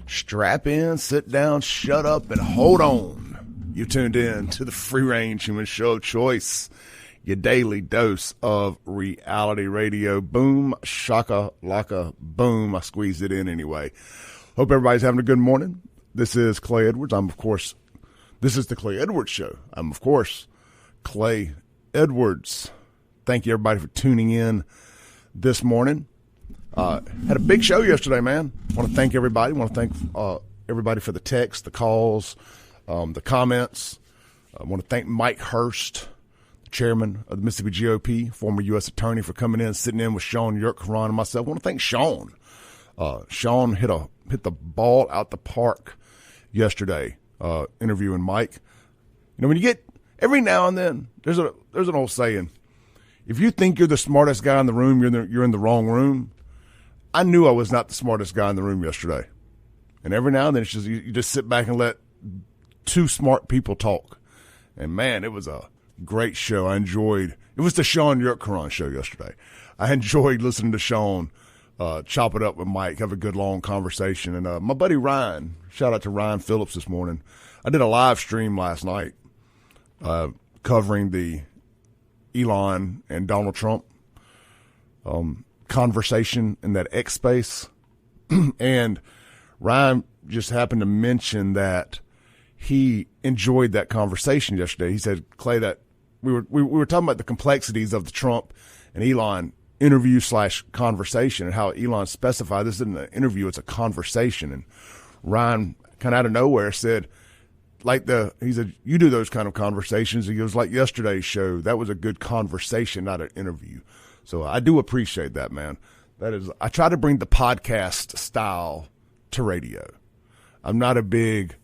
Strap in, sit down, shut up, and hold on. You tuned in to the Free Range Human Show of Choice, your daily dose of reality radio. Boom, shaka, laka, boom. I squeezed it in anyway. Hope everybody's having a good morning. This is Clay Edwards. This is the Clay Edwards Show. I'm, of course, Clay Edwards. Thank you, everybody, for tuning in this morning. Had a big show yesterday, man. I want to thank everybody. I want to thank everybody for the texts, the calls, the comments. I want to thank Mike Hurst, the chairman of the Mississippi GOP, former U.S. attorney, for coming in, sitting in with Sean Yurtkuran and myself. I want to thank Sean. Sean hit the ball out the park yesterday, interviewing Mike. You know, when you get every now and then, there's an old saying: if you think you're the smartest guy in the room, you're in the wrong room. I knew I was not the smartest guy in the room yesterday. And every now and then, it's just you just sit back and let two smart people talk. And, man, it was a great show. I enjoyed – it was the Sean Yurtkuran show yesterday. I enjoyed listening to Sean chop it up with Mike, have a good long conversation. And my buddy Ryan, shout out to Ryan Phillips this morning. I did a live stream last night covering the Elon and Donald Trump conversation in that X space. And Ryan just happened to mention that he enjoyed that conversation yesterday. He said, Clay, that we were talking about the complexities of the Trump and Elon interview / conversation, and how Elon specified this isn't an interview, it's a conversation. And Ryan kind of out of nowhere said, he said, you do those kind of conversations. He goes, like yesterday's show, that was a good conversation, not an interview. So I do appreciate that, man. I try to bring the podcast style to radio. I'm not a big,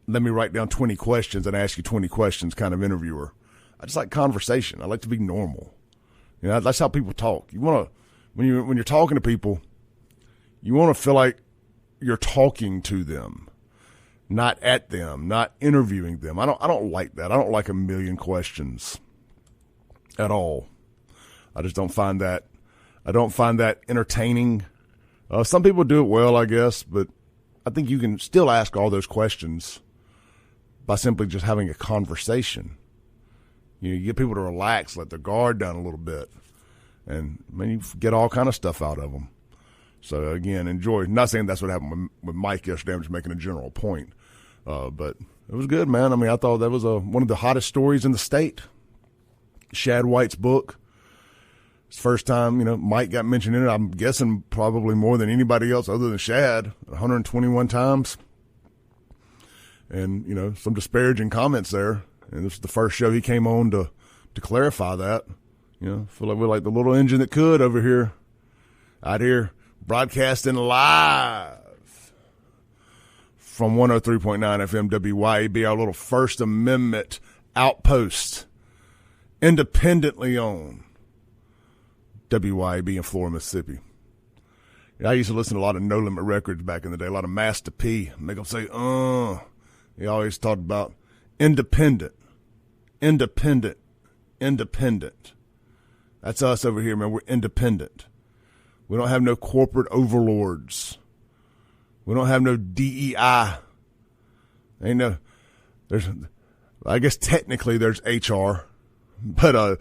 let me write down 20 questions and ask you 20 questions kind of interviewer. I just like conversation. I like to be normal. You know, that's how people talk. You want to, when you're talking to people, you want to feel like you're talking to them, not at them, not interviewing them. I don't like that. I don't like a million questions at all. I just don't find that. I don't find that entertaining. Some people do it well, I guess, but I think you can still ask all those questions by simply just having a conversation. You get people to relax, let their guard down a little bit, and you get all kind of stuff out of them. So again, enjoy. Not saying that's what happened with Mike yesterday. I'm just making a general point, but it was good, man. I mean, I thought that was one of the hottest stories in the state. Shad White's book. It's the first time, Mike got mentioned in it. I'm guessing probably more than anybody else other than Shad, 121 times. And, some disparaging comments there. And this is the first show he came on to clarify that. Feel like we're like the little engine that could over here, out here broadcasting live from 103.9 FM WYAB, our little First Amendment outpost, independently owned. WYAB in Florida, Mississippi. I used to listen to a lot of No Limit Records back in the day, a lot of Master P. Make them say, He always talked about independent. That's us over here, man. We're independent. We don't have no corporate overlords. We don't have no DEI. I guess technically there's HR, but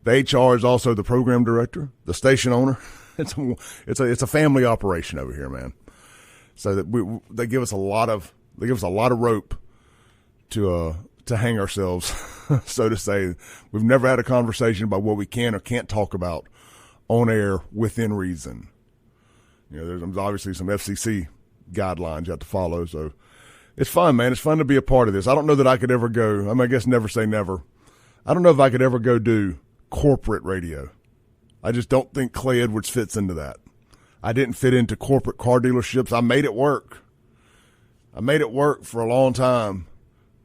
the HR is also the program director, the station owner. It's a family operation over here, man. So that they give us a lot of rope to hang ourselves, so to say. We've never had a conversation about what we can or can't talk about on air within reason. There's obviously some FCC guidelines you have to follow. So it's fun, man. It's fun to be a part of this. I don't know that I could ever go. I guess never say never. I don't know if I could ever go do corporate radio. I just don't think Clay Edwards fits into that. I didn't fit into corporate car dealerships. I made it work. For a long time,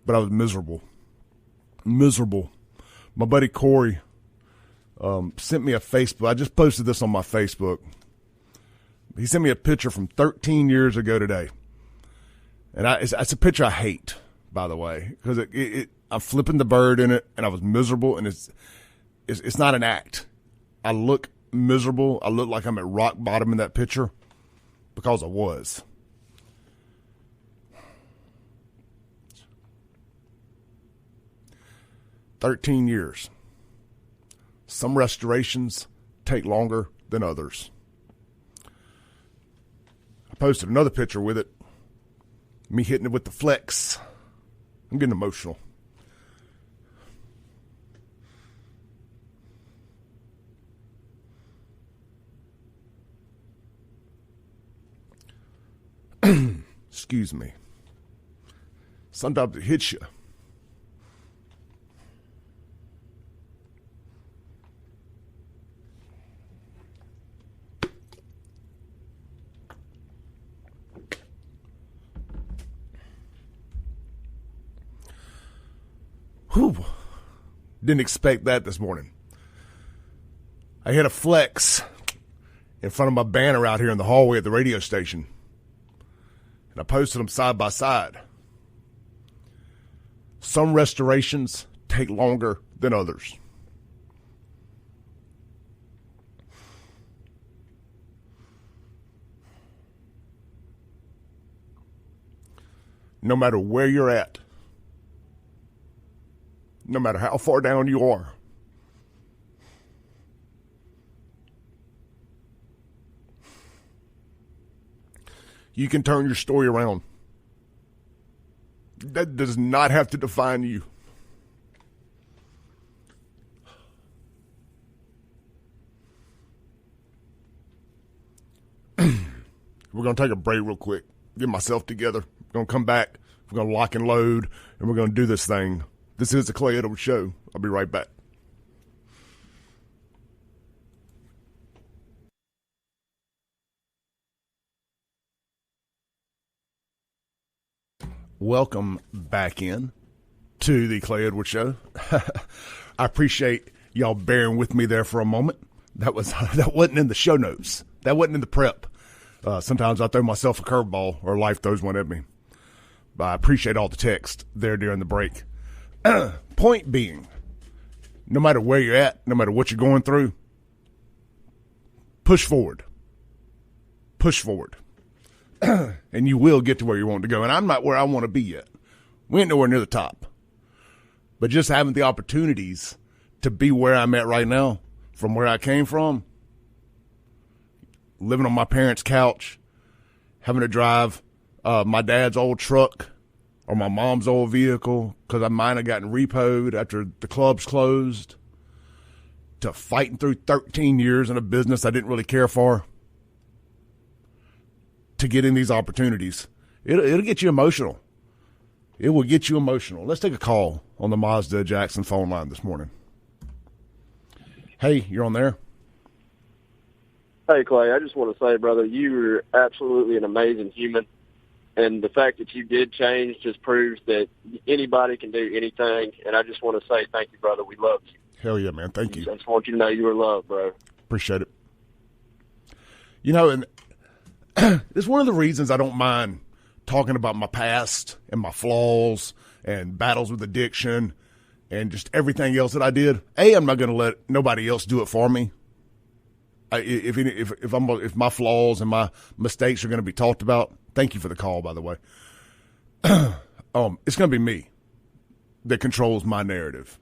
but I was miserable. My buddy Corey sent me a Facebook. I just posted this on my Facebook. He sent me a picture from 13 years ago today. And it's a picture I hate, by the way, because I'm flipping the bird in it, and I was miserable, and it's not an act. I look miserable. I look like I'm at rock bottom in that picture because I was. 13 years. Some restorations take longer than others. I posted another picture with it. Me hitting it with the flex. I'm getting emotional. Excuse me. Sometimes it hits you. Whew. Didn't expect that this morning. I hit a flex in front of my banner out here in the hallway at the radio station. And I posted them side by side. Some restorations take longer than others. No matter where you're at, no matter how far down you are, you can turn your story around. That does not have to define you. We're going to take a break real quick, get myself together. We're going to come back. We're going to lock and load, and we're going to do this thing. This is the Clay Edwards Show. I'll be right back. Welcome back in to the Clay Edwards Show. I appreciate y'all bearing with me there for a moment. That wasn't in the show notes. That wasn't in the prep. Sometimes I throw myself a curveball or life throws one at me. But I appreciate all the text there during the break. Point being, no matter where you're at, no matter what you're going through, push forward. Push forward. And you will get to where you want to go. And I'm not where I want to be yet. We ain't nowhere near the top. But just having the opportunities to be where I'm at right now, from where I came from, living on my parents' couch, having to drive my dad's old truck or my mom's old vehicle because I might have gotten repoed after the clubs closed, to fighting through 13 years in a business I didn't really care for, to getting these opportunities. It'll get you emotional. It will get you emotional. Let's take a call on the Mazda Jackson phone line this morning. Hey, you're on there. Hey, Clay, I just want to say, brother, you are absolutely an amazing human. And the fact that you did change just proves that anybody can do anything. And I just want to say thank you, brother. We love you. Hell yeah, man. Thank you. I just want you to know you are loved, bro. Appreciate it. You know, and it's one of the reasons I don't mind talking about my past and my flaws and battles with addiction and just everything else that I did. I'm not going to let nobody else do it for me. If my flaws and my mistakes are going to be talked about, thank you for the call, by the way. It's going to be me that controls my narrative,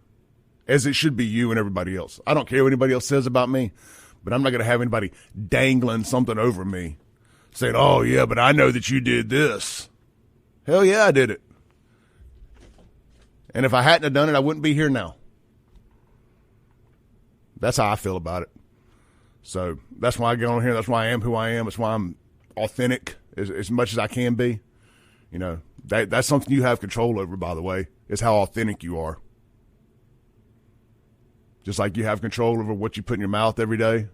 as it should be you and everybody else. I don't care what anybody else says about me, but I'm not going to have anybody dangling something over me, saying, "Oh yeah, but I know that you did this." Hell yeah, I did it. And if I hadn't have done it, I wouldn't be here now. That's how I feel about it. So that's why I get on here. That's why I am who I am. That's why I'm authentic as much as I can be. You know, that's something you have control over, by the way, is how authentic you are. Just like you have control over what you put in your mouth every day.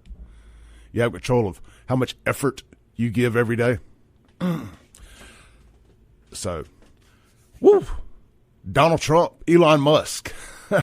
You have control of how much effort you give every day. So, woo, Donald Trump, Elon Musk.